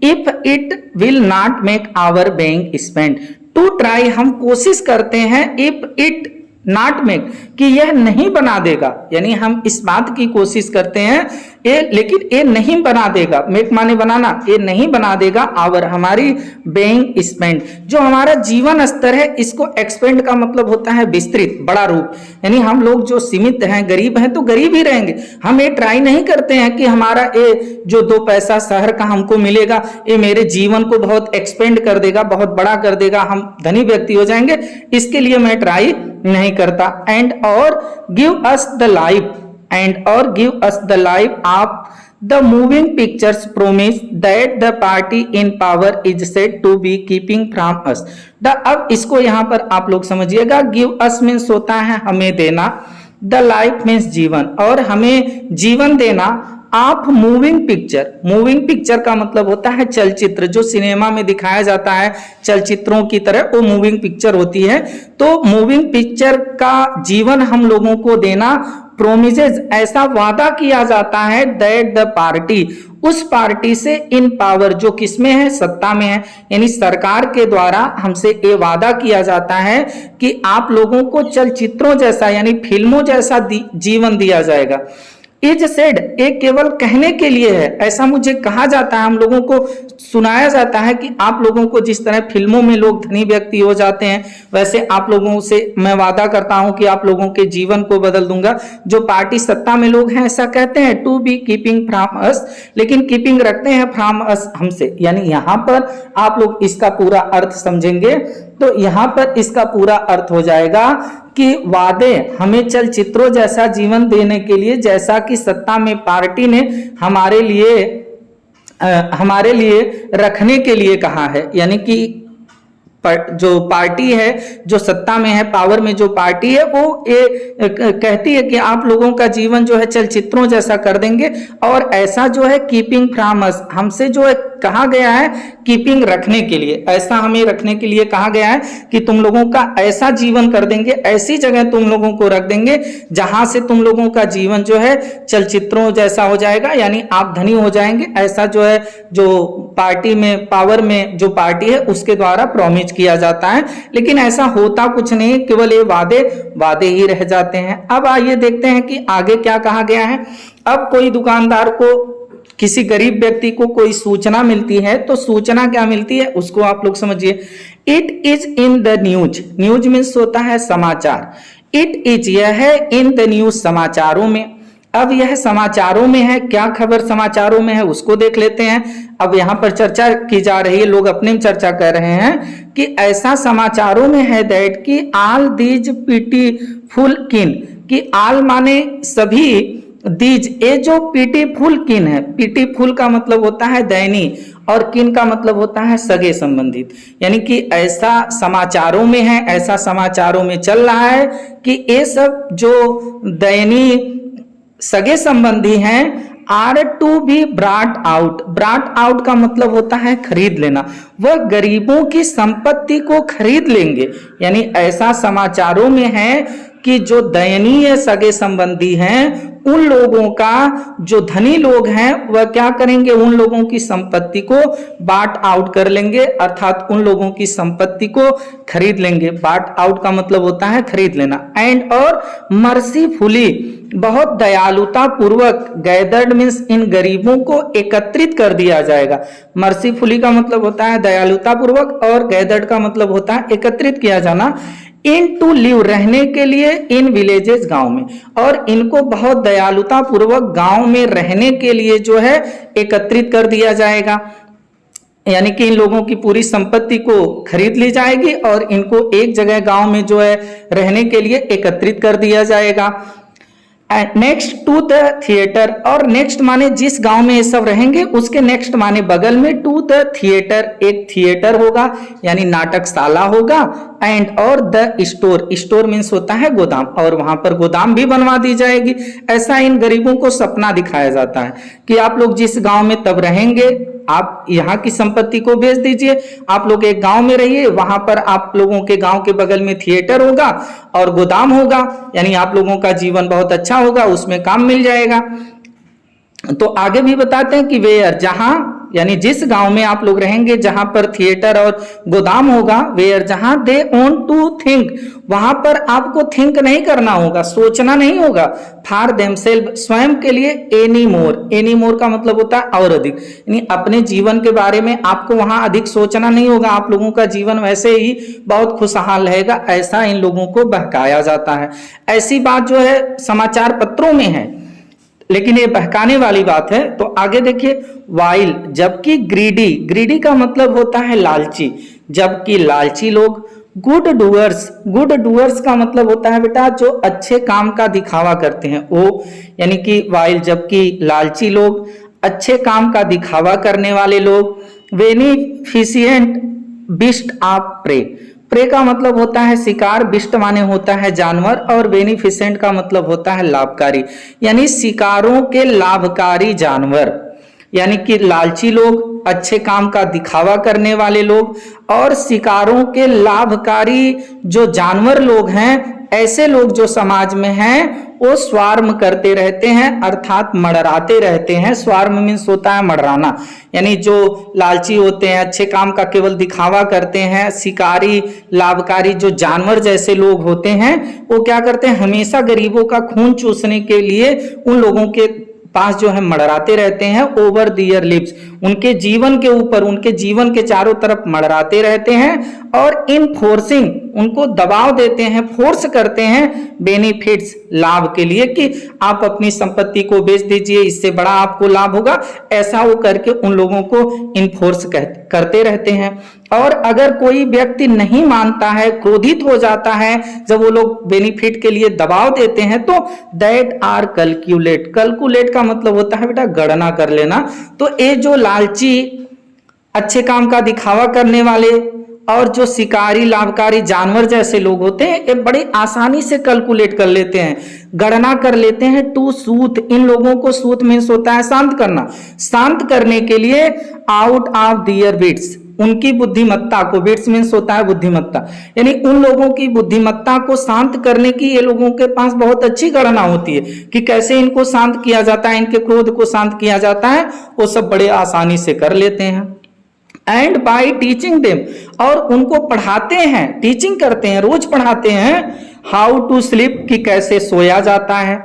if it will not make our bank spend, to try हम कोशिश करते हैं, इफ इट नॉट मेक कि यह नहीं बना देगा, यानी हम इस बात की कोशिश करते हैं ये, लेकिन ये नहीं बना देगा, मेक माने बनाना, ये नहीं बना देगा आवर हमारी बैंक स्पेंड, जो हमारा जीवन स्तर है इसको एक्सपेंड का मतलब होता है विस्तृत, बड़ा रूप, यानी हम लोग जो सीमित हैं, गरीब हैं तो गरीब ही रहेंगे, हम ये ट्राई नहीं करते हैं कि हमारा ये जो 2 पैसा शहर का हमको मिलेगा ये मेरे जीवन को बहुत एक्सपेंड कर देगा, बहुत बड़ा कर देगा, हम धनी व्यक्ति हो जाएंगे, इसके लिए मैं ट्राई नहीं करता। एंड और give us the life, and और give us the life of the moving pictures promise that the party in power is said to be keeping from us. अब इसको यहां पर आप लोग समझिएगा, गिव अस मीन्स होता है हमें देना, द लाइफ मीन्स जीवन, और हमें जीवन देना, आप मूविंग पिक्चर, मूविंग पिक्चर का मतलब होता है चलचित्र, जो सिनेमा में दिखाया जाता है चलचित्रों की तरह, वो मूविंग पिक्चर होती है। तो मूविंग पिक्चर का जीवन हम लोगों को देना, प्रोमिसेस ऐसा वादा किया जाता है, दैट द पार्टी उस पार्टी से, इन पावर जो किसमें है, सत्ता में है, यानी सरकार के द्वारा हमसे ये वादा किया जाता है कि आप लोगों को चलचित्रों जैसा यानी फिल्मों जैसा जीवन दिया जाएगा। इज सेड एक केवल कहने के लिए है, ऐसा मुझे कहा जाता है, हम लोगों को सुनाया जाता है कि आप लोगों को जिस तरह फिल्मों में लोग धनी व्यक्ति हो जाते हैं वैसे आप लोगों से मैं वादा करता हूं कि आप लोगों के जीवन को बदल दूंगा। जो पार्टी सत्ता में लोग हैं ऐसा कहते हैं, to be keeping from us, लेकिन कीपिंग रखते हैं फ्रॉम अस हमसे, यानी यहाँ पर आप लोग इसका पूरा अर्थ समझेंगे तो यहाँ पर इसका पूरा अर्थ हो जाएगा कि वादे हमें चलचित्रों जैसा जीवन देने के लिए, जैसा कि सत्ता में पार्टी ने हमारे लिए रखने के लिए कहा है, यानी कि जो पार्टी है, जो सत्ता में है, पावर में जो पार्टी है, वो ये कहती है कि आप लोगों का जीवन जो है चलचित्रों जैसा कर देंगे, और ऐसा जो है कीपिंग फ्रॉम अस हमसे जो है कहा गया है कीपिंग रखने के लिए, ऐसा हमें रखने के लिए कहा गया है कि तुम लोगों का ऐसा जीवन कर देंगे, ऐसी जगह तुम लोगों को रख देंगे जहां से तुम लोगों का जीवन जो है चलचित्रों जैसा हो जाएगा, यानी आप धनी हो जाएंगे। ऐसा जो है जो पार्टी में, पावर में जो पार्टी है उसके द्वारा प्रॉमिस किया जाता है, लेकिन ऐसा होता कुछ नहीं, केवल ये वादे ही रह जाते हैं। अब आइए देखते हैं कि आगे क्या कहा गया है। अब कोई दुकानदार को, किसी गरीब व्यक्ति को कोई सूचना मिलती है, तो सूचना क्या मिलती है उसको आप लोग समझिए। It is in the news, news means होता है समाचार, इट इज यह है, इन द न्यूज समाचारों में। अब यह समाचारों में है, क्या खबर समाचारों में है उसको देख लेते हैं। अब यहाँ पर चर्चा की जा रही है, लोग अपने में चर्चा कर रहे हैं कि ऐसा समाचारों में है दैट कि ऑल दीज पिटीफुल किन, कि आल माने सभी, दीज ये जो पीटीफुल किन है, पीटीफुल का मतलब होता है दयनीय और किन का मतलब होता है सगे संबंधित, यानी कि ऐसा समाचारों में है, ऐसा समाचारों में चल रहा है कि ये सब जो दयनीय सगे संबंधी हैं are to be brought out. Brought out का मतलब होता है खरीद लेना, वह गरीबों की संपत्ति को खरीद लेंगे, यानी ऐसा समाचारों में है कि जो दयनीय सगे संबंधी हैं उन लोगों का, जो धनी लोग हैं वह क्या करेंगे, उन लोगों की संपत्ति को बाट आउट कर लेंगे, अर्थात उन लोगों की संपत्ति को खरीद लेंगे। बाट आउट का मतलब होता है खरीद लेना। एंड और मर्सीफुली बहुत दयालुता पूर्वक, गैदर्ड मीन्स इन गरीबों को एकत्रित कर दिया जाएगा। मर्सीफुली का मतलब होता है दयालुता पूर्वक और गैदर्ड का मतलब होता है एकत्रित किया जाना। इन टू लिव रहने के लिए, इन विलेजेस गांव में, और इनको बहुत दयालुता पूर्वक गांव में रहने के लिए जो है एकत्रित कर दिया जाएगा, यानी कि इन लोगों की पूरी संपत्ति को खरीद ली जाएगी और इनको एक जगह गांव में जो है रहने के लिए एकत्रित कर दिया जाएगा। नेक्स्ट टू द थिएटर, और नेक्स्ट माने जिस गांव में ये सब रहेंगे उसके नेक्स्ट माने बगल में टू द थिएटर, एक थिएटर होगा यानी नाटकशाला होगा। एंड और द स्टोर, स्टोर मीन्स होता है गोदाम, और वहां पर गोदाम भी बनवा दी जाएगी। ऐसा इन गरीबों को सपना दिखाया जाता है कि आप लोग जिस गांव में तब रहेंगे, आप यहाँ की संपत्ति को बेच दीजिए, आप लोग एक गांव में रहिए, वहां पर आप लोगों के गांव के बगल में थिएटर होगा और गोदाम होगा, यानी आप लोगों का जीवन बहुत अच्छा होगा, उसमें काम मिल जाएगा। तो आगे भी बताते हैं कि वेयर, जहां यानी जिस गांव में आप लोग रहेंगे जहां पर थिएटर और गोदाम होगा, वेयर जहां दे ओन टू थिंक, वहां पर आपको थिंक नहीं करना होगा, सोचना नहीं होगा, फॉर देमसेल्फ स्वयं के लिए, एनी मोर, एनी मोर का मतलब होता है और अधिक, यानी अपने जीवन के बारे में आपको वहां अधिक सोचना नहीं होगा, आप लोगों का जीवन वैसे ही बहुत खुशहाल रहेगा, ऐसा इन लोगों को बहकाया जाता है। ऐसी बात जो है समाचार पत्रों में है, लेकिन ये बहकाने वाली बात है। तो आगे देखिए, वाइल जबकि, ग्रीडी, ग्रीडी का मतलब होता है लालची, जबकि लालची लोग, गुड डूअर्स, गुड डूअर्स का मतलब होता है बेटा जो अच्छे काम का दिखावा करते हैं वो, यानी कि वाइल जबकि लालची लोग, अच्छे काम का दिखावा करने वाले लोग, beneficent beast of prey, prey का मतलब होता है शिकार, बिस्ट माने होता है जानवर, और बेनिफिसेंट का मतलब होता है लाभकारी, यानी शिकारों के लाभकारी जानवर, यानी कि लालची लोग, अच्छे काम का दिखावा करने वाले लोग, और शिकारों के लाभकारी जो जानवर लोग हैं, ऐसे लोग जो समाज में हैं वो स्वार्म करते रहते हैं, अर्थात मडराते रहते हैं। स्वार्म मीन्स होता है मडराना, यानी जो लालची होते हैं, अच्छे काम का केवल दिखावा करते हैं, शिकारी लाभकारी जो जानवर जैसे लोग होते हैं, वो क्या करते हैं, हमेशा गरीबों का खून चूसने के लिए उन लोगों के पास जो है मडराते रहते हैं। ओवर दियर लिप्स, उनके जीवन के ऊपर, उनके जीवन के चारों तरफ मडराते रहते हैं, और इन फोर्सिंग, उनको दबाव देते हैं, फोर्स करते हैं, बेनिफिट्स, लाभ के लिए कि आप अपनी संपत्ति को बेच दीजिए, इससे बड़ा आपको लाभ होगा, ऐसा वो करके उन लोगों को इनफोर्स करते रहते हैं। और अगर कोई व्यक्ति नहीं मानता है, क्रोधित हो जाता है जब वो लोग बेनिफिट के लिए दबाव देते हैं, तो दैट आर कैलकुलेट, कैलकुलेट का मतलब होता है बेटा गणना कर लेना। तो ये जो लालची, अच्छे काम का दिखावा करने वाले और जो शिकारी लाभकारी जानवर जैसे लोग होते हैं, ये बड़े आसानी से कैलकुलेट कर लेते हैं, गणना कर लेते हैं। टू सूथ, इन लोगों को सूथ मीन्स होता है शांत करना, शांत करने के लिए आउट ऑफ दियर विट्स, उनकी बुद्धिमत्ता को, विट्स मीन्स होता है बुद्धिमत्ता, यानी उन लोगों की बुद्धिमत्ता को शांत करने की ये लोगों के पास बहुत अच्छी गणना होती है कि कैसे इनको शांत किया जाता है, इनके क्रोध को शांत किया जाता है, वो सब बड़े आसानी से कर लेते हैं। एंड बाय टीचिंग देम, और उनको पढ़ाते हैं, टीचिंग करते हैं, रोज पढ़ाते हैं, हाउ टू स्लीप, कि कैसे सोया जाता है।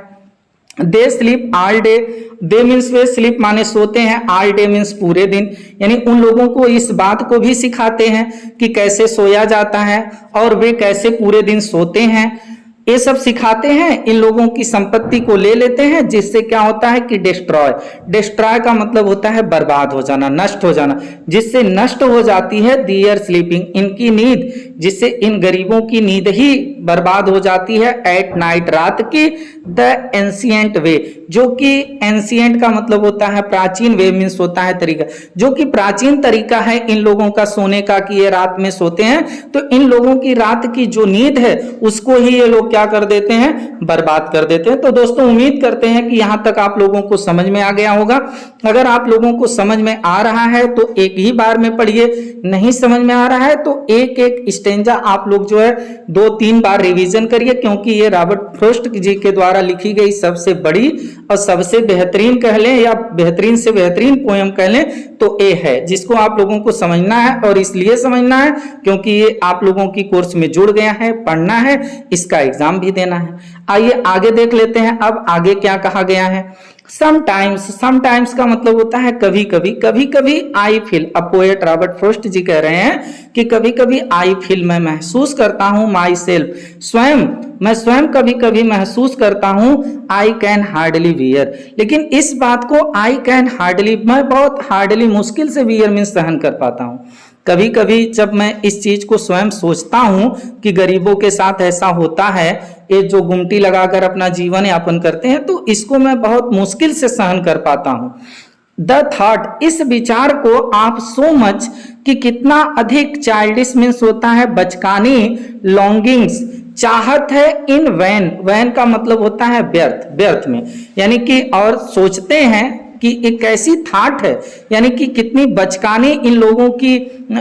They sleep all day, they means way, sleep माने सोते हैं, ऑल डे मीन्स पूरे दिन, यानी उन लोगों को इस बात को भी सिखाते हैं कि कैसे सोया जाता है और वे कैसे पूरे दिन सोते हैं, ये सब सिखाते हैं। इन लोगों की संपत्ति को ले लेते हैं, जिससे क्या होता है कि डिस्ट्रॉय, डिस्ट्रॉय का मतलब होता है बर्बाद हो जाना, नष्ट हो जाना, जिससे नष्ट हो जाती है दियर स्लीपिंग, इनकी नींद, जिससे इन गरीबों की नींद ही बर्बाद हो जाती है एट नाइट, रात की। द एंशियंट वे, जो कि एंशियंट का मतलब होता है प्राचीन, वे मीन्स होता है तरीका, जो कि प्राचीन तरीका है इन लोगों का सोने का कि ये रात में सोते हैं, तो इन लोगों की रात की जो नींद है उसको ही ये लोग क्या कर देते हैं, बर्बाद कर देते हैं। तो दोस्तों उम्मीद करते हैं कि यहां तक आप लोगों को समझ में आ गया होगा। अगर आप लोगों को समझ में आ रहा है तो एक ही बार में पढ़िए, नहीं समझ में आ रहा है तो एक एक स्टेंजा आप लोग जो है 2-3 बार रिवीजन करिए, क्योंकि ये रॉबर्ट फ्रॉस्ट जी के द्वारा लिखी गई सबसे बड़ी और सबसे बेहतरीन कह लें या बेहतरीन से बेहतरीन पोयम कह लें तो ये है, जिसको आप लोगों को समझना है। और इसलिए समझना है क्योंकि ये आप लोगों की कोर्स में जुड़ गया है, पढ़ना है, इसका एग्जाम भी देना है। आइए आगे देख लेते हैं। अब आगे क्या कहा गया है, समटाइम्स, समटाइम्स का मतलब होता है कभी कभी, कभी कभी आई फील, अब पोएट रॉबर्ट फ्रॉस्ट जी कह रहे हैं कि कभी कभी आई फील, मैं महसूस करता हूं, माई सेल्फ, स्वयं, मैं स्वयं कभी कभी महसूस करता हूं, आई कैन हार्डली वियर, लेकिन इस बात को आई कैन हार्डली, मैं बहुत हार्डली, मुश्किल से वियर मीन्स सहन कर पाता हूं। कभी कभी जब मैं इस चीज को स्वयं सोचता हूं कि गरीबों के साथ ऐसा होता है, ये जो गुमटी लगाकर अपना जीवन यापन करते हैं, तो इसको मैं बहुत मुश्किल से सहन कर पाता हूं। द थॉट, इस विचार को आप सो मच कि कितना अधिक, चाइल्डिश मीन्स होता है बचकानी, लॉन्गिंग्स चाहत है, इन वैन, वैन का मतलब होता है व्यर्थ, व्यर्थ में, यानी कि और सोचते हैं कि एक ऐसी थाट है, यानी कि कितनी बचकानी इन लोगों की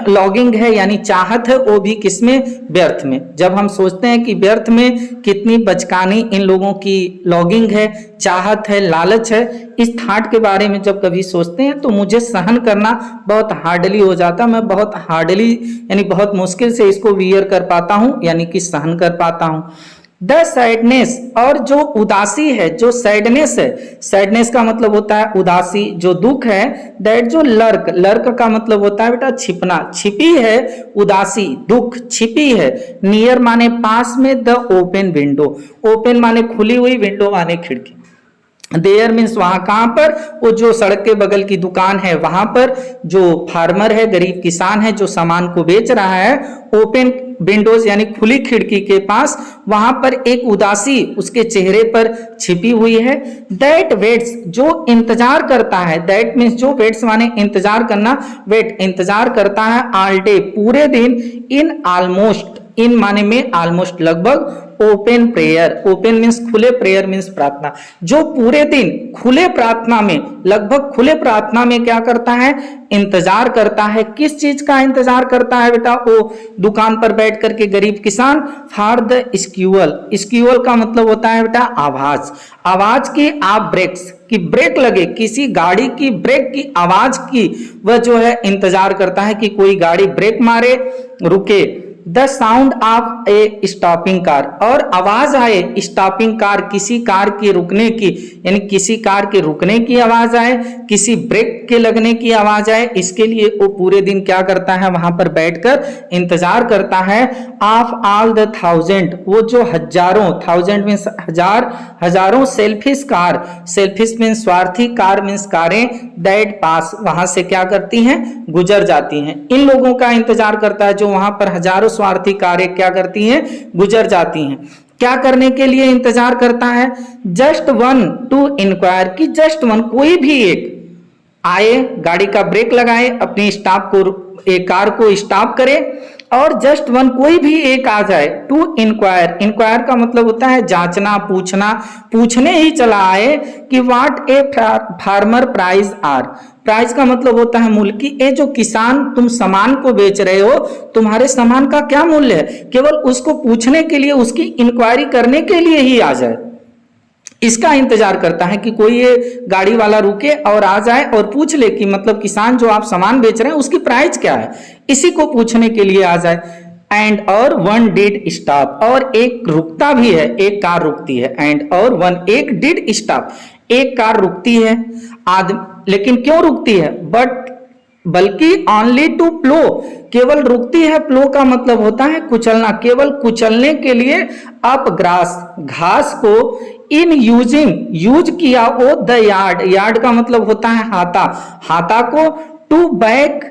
लॉगिंग है, यानी चाहत है, वो भी किसमें, व्यर्थ में। जब हम सोचते हैं कि व्यर्थ में कितनी बचकानी इन लोगों की लॉगिंग है, चाहत है, लालच है, इस थाट के बारे में जब कभी सोचते हैं तो मुझे सहन करना बहुत हार्डली हो जाता, मैं बहुत हार्डली यानी बहुत मुश्किल से इसको वियर कर पाता हूं, यानी कि सहन कर पाता हूं। द सैडनेस, और जो उदासी है, जो सैडनेस है, सैडनेस का मतलब होता है उदासी, जो दुख है, दैट जो लर्क, लर्क का मतलब होता है बेटा छिपना, छिपी है उदासी, दुख छिपी है, नियर माने पास में, द ओपन विंडो, ओपन माने खुली हुई, विंडो माने खिड़की, देयर मीन्स वहां, कहां पर, वो जो सड़क के बगल की दुकान है वहां पर, जो फार्मर है, गरीब किसान है जो सामान को बेच रहा है, ओपन विंडोज यानी खुली खिड़की के पास, वहां पर एक उदासी उसके चेहरे पर छिपी हुई है। दैट वेट्स, जो इंतजार करता है, दैट मीन्स जो, वेट्स माने इंतजार करना, वेट इंतजार करता है, ऑल डे पूरे दिन, इन ऑलमोस्ट, इन माने में ऑलमोस्ट लगभग, ओपन प्रेयर, ओपन मीन्स खुले, प्रेयर मीन्स प्रार्थना, जो पूरे दिन खुले प्रार्थना में, लगभग खुले प्रार्थना में क्या करता है, इंतजार करता है। किस चीज का इंतजार करता है बेटा, वो दुकान पर बैठ करके गरीब किसान, फॉर द स्क्यूअल, स्क्यूअल का मतलब होता है बेटा आवाज, आवाज की, आप ब्रेक्स की, ब्रेक लगे, किसी गाड़ी की ब्रेक की आवाज की वह जो है इंतजार करता है कि कोई गाड़ी ब्रेक मारे, रुके। The sound of A stopping car, और आवाज आए स्टॉपिंग कार, किसी कार के रुकने की, यानी किसी कार के रुकने की आवाज आए, किसी ब्रेक के लगने की आवाज आए, इसके लिए वो पूरे दिन क्या करता है, वहां पर बैठकर इंतजार करता है। ऑफ ऑल द थाउजेंड, वो जो हजारों, थाउजेंड मीन्स हजार, हजारों सेल्फिश कार, सेल्फिश मीन्स स्वार्थी, कार मीन्स कारें, दैट पास, वहां से क्या करती हैं, गुजर जाती हैं। इन लोगों का इंतजार करता है जो वहां पर हजारों स्वार्थी कारें क्या करती हैं, गुजर जाती हैं। क्या करने के लिए इंतजार करता है, जस्ट वन टू इंक्वायर, की जस्ट वन, कोई भी एक आए, गाड़ी का ब्रेक लगाए, अपनी स्टॉप को, एक कार को स्टॉप करे, और जस्ट वन कोई भी एक आ जाए, टू इंक्वायर, इंक्वायर का मतलब होता है जांचना, पूछना, पूछने ही चला आए कि what a farmer price are, price का मतलब होता है मूल्य, कि ये जो किसान तुम सामान को बेच रहे हो, तुम्हारे सामान का क्या मूल्य है, केवल उसको पूछने के लिए, उसकी इंक्वायरी करने के लिए ही आ जाए, इसका इंतजार करता है कि कोई ये गाड़ी वाला रुके और आ जाए और पूछ ले कि मतलब किसान जो आप सामान बेच रहे हैं उसकी प्राइस क्या है, इसी को पूछने के लिए आ जाए। एंड और वन डिड स्टॉप, और एक रुकता भी है, एक कार रुकती है, एंड और वन, एक डिड स्टॉप, एक कार रुकती है, लेकिन क्यों रुकती है, बट बल्कि ऑनली टू प्लो, केवल रुकती है, प्लो का मतलब होता है कुचलना, केवल कुचलने के लिए, अप ग्रास, घास को, इन यूजिंग, यूज किया, ओ द यार्ड, यार्ड का मतलब होता है हाथा, हाथा को, टू बैक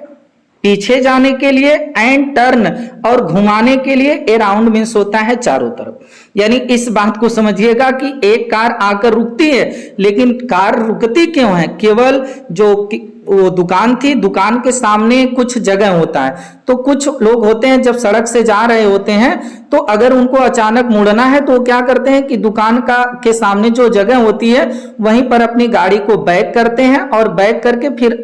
पीछे जाने के लिए, एंड टर्न और घुमाने के लिए, अराउंड मीन्स होता है चारों तरफ। यानी इस बात को समझिएगा कि एक कार आकर रुकती है, लेकिन कार रुकती क्यों है? केवल जो वो दुकान थी, दुकान के सामने कुछ जगह होता है, तो कुछ लोग होते हैं जब सड़क से जा रहे होते हैं तो अगर उनको अचानक मुड़ना है तो वो क्या करते हैं कि दुकान के सामने जो जगह होती है वहीं पर अपनी गाड़ी को बैक करते हैं और बैक करके फिर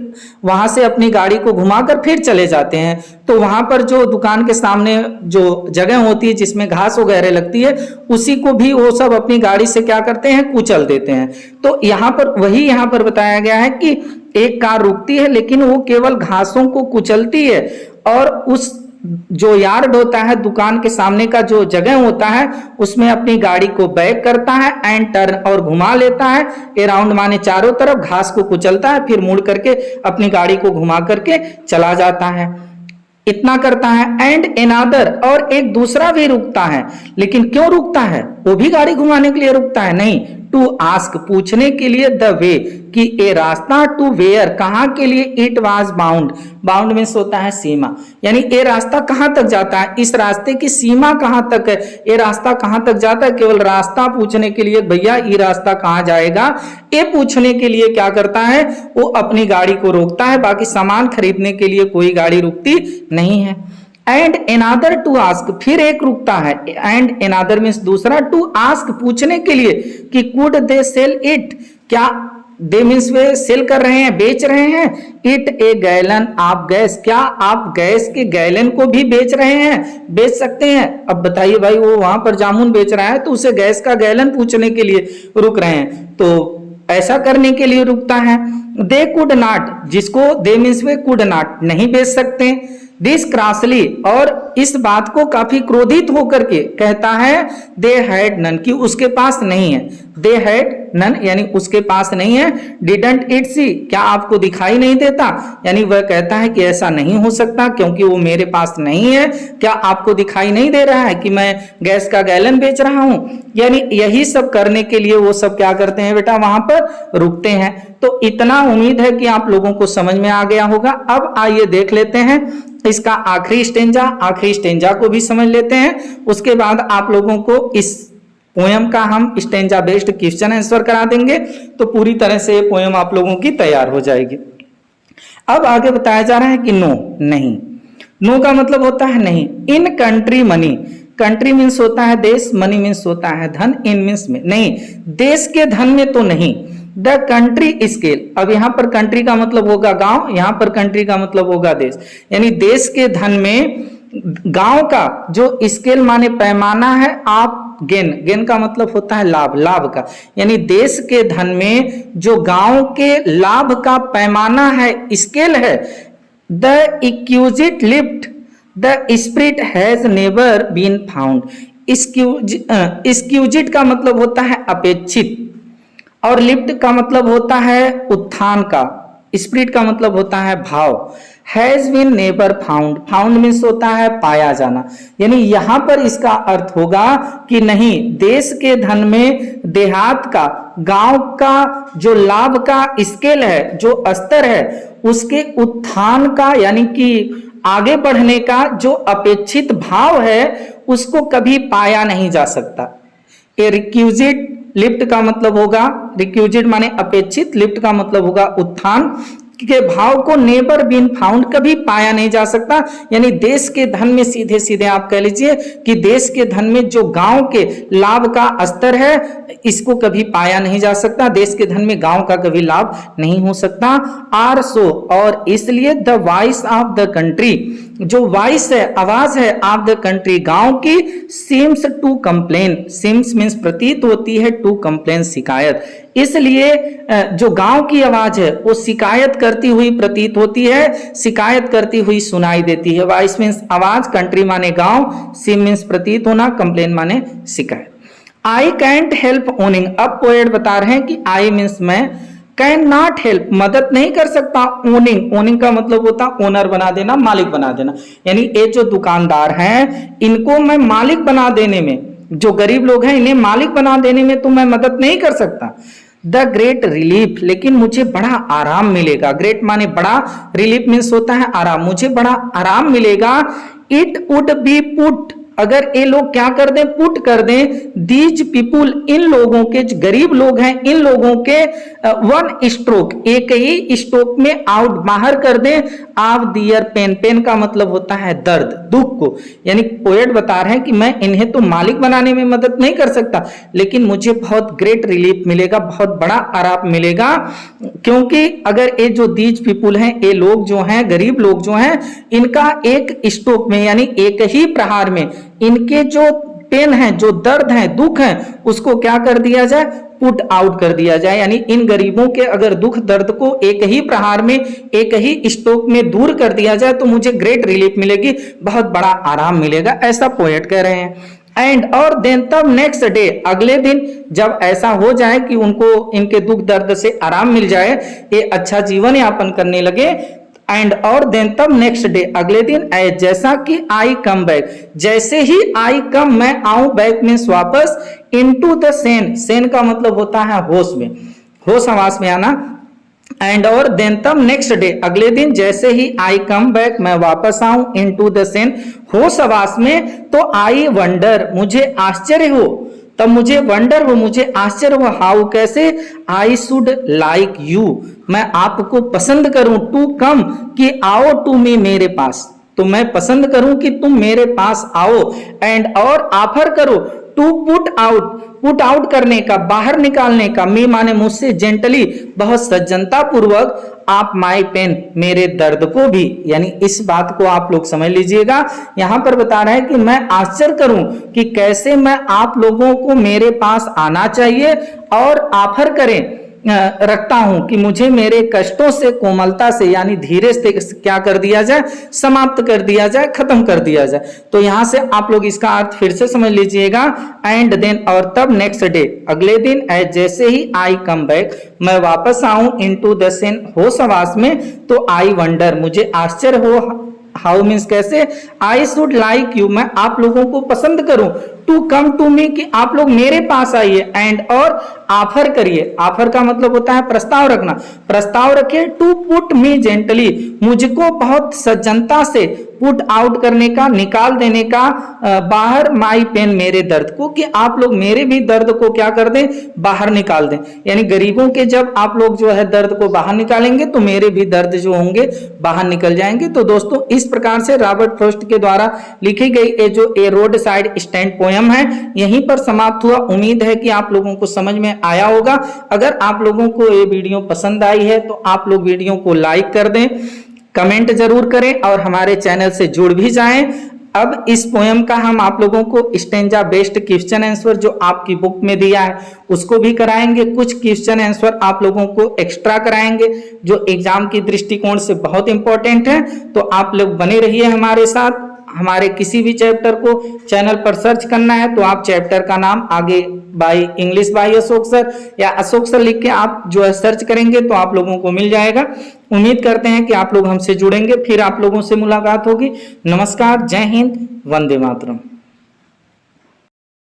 वहां से अपनी गाड़ी को घुमाकर फिर चले जाते हैं। तो वहां पर जो दुकान के सामने जो जगह होती है जिसमें घास वगैरह लगती है, उसी को भी वो सब अपनी गाड़ी से क्या करते हैं? कुचल देते हैं। तो यहाँ पर बताया गया है कि एक कार रुकती है लेकिन वो केवल घासों को कुचलती है और उस जो यार्ड होता है, दुकान के सामने का जो जगह होता है, उसमें अपनी गाड़ी को बैक करता है, एंड टर्न और घुमा लेता है, अराउंड माने चारों तरफ, घास को कुचलता है, फिर मुड़ करके अपनी गाड़ी को घुमा करके चला जाता है। इतना करता है। एंड अनदर, और एक दूसरा भी रुकता है, लेकिन क्यों रुकता है? वो भी गाड़ी घुमाने के लिए रुकता है? नहीं, टू आस्क, पूछने के लिए, द वे, कि ए रास्ता, टू वेयर, कहां के लिए, it was bound, bound means होता है सीमा, यानी ये रास्ता कहां तक जाता है, इस रास्ते की सीमा कहां तक है, ये रास्ता कहां तक जाता है। केवल रास्ता पूछने के लिए, भैया ये रास्ता कहां जाएगा, ये पूछने के लिए क्या करता है? वो अपनी गाड़ी को रोकता है, बाकी सामान खरीदने के लिए कोई गाड़ी रुकती नहीं है। एंड अनदर, टू आस्क, फिर एक रुकता है, एंड अनदर मीन्स दूसरा, टू आस्क, पूछने के लिए कि कुड दे सेल इट, क्या दे मीन्स वे सेल कर रहे हैं, बेच रहे हैं, it A gallon of gas, क्या आप गैस के गैलन को भी बेच रहे हैं, बेच सकते हैं। अब बताइए भाई, वो वहां पर जामुन बेच रहा है तो उसे गैस का गैलन पूछने के लिए रुक रहे हैं, तो ऐसा करने के लिए रुकता है। दे कुड नॉट, जिसको दे मीन्स वे कुड नॉट, नहीं बेच सकते। दिस क्रॉसली, और इस बात को काफी क्रोधित होकर के कहता है, दे हैड नन, कि उसके पास नहीं है, दे हैड नन यानी उसके पास नहीं है। डिडंट इट सी, क्या आपको दिखाई नहीं देता, यानी वह कहता है कि ऐसा नहीं हो सकता क्योंकि वो मेरे पास नहीं है। क्या आपको दिखाई नहीं दे रहा है कि मैं गैस का गैलन बेच रहा हूं? यानी यही सब करने के लिए वो सब क्या करते हैं बेटा, वहां पर रुकते हैं। तो इतना उम्मीद है कि आप लोगों को समझ में आ गया होगा। अब आइए देख लेते हैं इसका आखिरी स्टेंजा को भी समझ लेते हैं। उसके बाद आप लोगों को इस पोयम का हम स्टेंजा बेस्ड क्वेश्चन आंसर करा देंगे, तो पूरी तरह से ये पोयम आप लोगों की तैयार हो जाएगी। अब आगे बताया जा रहा है कि नो, नहीं, नो का मतलब होता है नहीं। In country money, country means होता है देश, मनी मीन्स होता है धन, इन मीन्स में नहीं, देश के धन में तो नहीं। द कंट्री स्केल, अब यहां पर कंट्री का मतलब होगा गांव, यहां पर कंट्री का मतलब होगा देश, यानी देश के धन में गांव का जो स्केल माने पैमाना है, आप गेन, गेन का मतलब होता है लाभ, लाभ का, यानी देश के धन में जो गांव के लाभ का पैमाना है, स्केल है। The exquisite lift the spirit has never been found, exquisite का मतलब होता है अपेक्षित, और लिफ्ट का मतलब होता है उत्थान का, स्पिरिट का मतलब होता है भाव। Has been never found, found means होता है पाया जाना, यानी यहां पर इसका अर्थ होगा कि नहीं, देश के धन में देहात का, गांव का जो लाभ का स्केल है, जो स्तर है, उसके उत्थान का यानी कि आगे बढ़ने का जो अपेक्षित भाव है, उसको कभी पाया नहीं जा सकता। ए रिक्यूजिट, लिफ्ट का मतलब होगा, रिक्यूजिट माने अपेक्षित, लिफ्ट का मतलब होगा उत्थान के भाव को नेवर बीन फाउंड, कभी पाया नहीं जा सकता। यानी देश के धन में सीधे सीधे आप कह लीजिए कि देश के धन में जो गांव के लाभ का स्तर है, इसको कभी पाया नहीं जा सकता। देश के धन में गांव का कभी लाभ नहीं हो सकता। आर सो, और इसलिए the voice of the country, जो वॉइस है, आवाज है, ऑफ द कंट्री, गांव की, seems to complain, seems means प्रतीत होती है, टू कंप्लेन शिकायत, इसलिए जो गांव की आवाज है वो शिकायत करती हुई प्रतीत होती है, शिकायत करती हुई सुनाई देती है। वॉइस मीन्स आवाज, कंट्री माने गांव, सिम मीन्स प्रतीत होना, कंप्लेन माने शिकायत। आई कैंट हेल्प ओनिंग, अब पोएट बता रहे हैं कि आई मीन्स मैं, कैन नॉट हेल्प मदद नहीं कर सकता, ओनिंग, ओनिंग का मतलब होता ओनर बना देना, मालिक बना देना, यानी ये जो दुकानदार हैं इनको मैं मालिक बना देने में, जो गरीब लोग हैं इन्हें मालिक बना देने में तो मैं मदद नहीं कर सकता। द ग्रेट रिलीफ, लेकिन मुझे बड़ा आराम मिलेगा। ग्रेट माने बड़ा, रिलीफ मीन्स होता है आराम, मुझे बड़ा आराम मिलेगा। इट वुड बी पुट, अगर ये लोग क्या कर दें, पुट कर दें, दीज पीपुल, इन लोगों के, जो गरीब लोग हैं इन लोगों के, वन स्ट्रोक, एक ही स्ट्रोक में, आउट, बाहर कर दें, ऑफ दियर पेन, पेन का मतलब होता है दर्द, दुख को। यानी पोएट बता रहे हैं कि मैं इन्हें तो मालिक बनाने में मदद नहीं कर सकता, लेकिन मुझे बहुत ग्रेट रिलीफ मिलेगा, बहुत बड़ा आराम मिलेगा, क्योंकि अगर ये जो दीज पीपुल हैं, ये लोग जो हैं, गरीब लोग जो हैं, इनका एक स्ट्रोक में यानी एक ही प्रहार में इनके जो पेन है, जो दर्द है, दुख है, उसको क्या कर दिया जाए, पुट आउट कर दिया जाए। यानी इन गरीबों के अगर दुख दर्द को एक ही प्रहार में, एक ही स्ट्रोक में दूर कर दिया जाए तो मुझे ग्रेट रिलीफ मिलेगी, बहुत बड़ा आराम मिलेगा, ऐसा पोएट कह रहे हैं। एंड और देन तब नेक्स्ट डे, अगले दिन जब ऐसा हो जाए कि उनको इनके दुख दर्द से आराम मिल जाए, ये अच्छा जीवन यापन करने लगे, एंड और देन तब नेक्स्ट डे, अगले दिन, जैसा कि आई कम बैक, जैसे ही आई कम, मैं आऊं, बैक मीन्स वापस, इनटू द सेन, सेन का मतलब होता है होश में, होश हवास में आना। एंड और देन तब नेक्स्ट डे, अगले दिन, जैसे ही आई कम बैक, मैं वापस आऊं, इनटू द सेन, होश हवास में, तो आई वंडर, मुझे आश्चर्य हो, तब मुझे वंडर हो, मुझे आश्चर्य हो, हाउ, कैसे, आई शुड लाइक यू, मैं आपको पसंद करूं, टू कम, कि आओ टू मी, मेरे पास, तो मैं पसंद करूं कि तुम मेरे पास आओ, एंड और ऑफर करो, to put out, put out करने का, बाहर निकालने का, मी माने मुझसे, जेंटली, बहुत सज्जनता पूर्वक, आप माई पेन, मेरे दर्द को भी। यानी इस बात को आप लोग समझ लीजिएगा, यहां पर बता रहे हैं कि मैं आश्चर्य करूं कि कैसे मैं आप लोगों को मेरे पास आना चाहिए और ऑफर करें, रखता हूं कि मुझे मेरे कष्टों से, कोमलता से, यानी धीरे से क्या कर दिया जाए, समाप्त कर दिया जाए, खत्म कर दिया जाए। तो यहां से आप लोग इसका अर्थ फिर से समझ लीजिएगा। एंड देन और तब नेक्स्ट डे, अगले दिन, जैसे ही आई कम बैक, मैं वापस आऊं, इनटू द सेन, होश हवास में, तो आई वंडर, मुझे आश्चर्य हो, हाउ मीन्स कैसे, आई शुड लाइक यू, मैं आप लोगों को पसंद करूं, टू कम टू मी, कि आप लोग मेरे पास आइए, एंड और ऑफर करिए, ऑफर का मतलब होता है प्रस्ताव रखना, प्रस्ताव रखिए, टू पुट मी जेंटली, मुझको बहुत सज्जनता से, पुट आउट करने का, निकाल देने का, बाहर, माई पेन, मेरे दर्द को, कि आप लोग मेरे भी दर्द को क्या कर दें, बाहर निकाल दें। यानी गरीबों के जब आप लोग जो है दर्द को बाहर निकालेंगे तो मेरे भी दर्द जो होंगे बाहर निकल जाएंगे। तो दोस्तों इस प्रकार से रॉबर्ट फ्रॉस्ट के द्वारा लिखी गई ये जो ए रोड साइड स्टैंड पोयम है यहीं पर समाप्त हुआ। उम्मीद है कि आप लोगों को समझ में आया होगा। अगर आप लोगों को ये वीडियो पसंद आई है तो आप लोग वीडियो को लाइक कर दें, कमेंट जरूर करें और हमारे चैनल से जुड़ भी जाएं। अब इस पोयम का हम आप लोगों को स्टेंजा बेस्ड क्वेश्चन आंसर जो आपकी बुक में दिया है उसको भी कराएंगे। कुछ क्वेश्चन आंसर आप लोगों को एक्स्ट्रा कराएंगे जो एग्जाम की दृष्टिकोण से बहुत इंपॉर्टेंट है। तो आप लोग बने रहिए हमारे साथ। हमारे किसी भी चैप्टर को चैनल पर सर्च करना है तो आप चैप्टर का नाम आगे by English by Ashok sir या अशोक सर लिख के आप जो है सर्च करेंगे तो आप लोगों को मिल जाएगा। उम्मीद करते हैं कि आप लोग हमसे जुड़ेंगे, फिर आप लोगों से मुलाकात होगी। नमस्कार, जय हिंद, वंदे मातरम।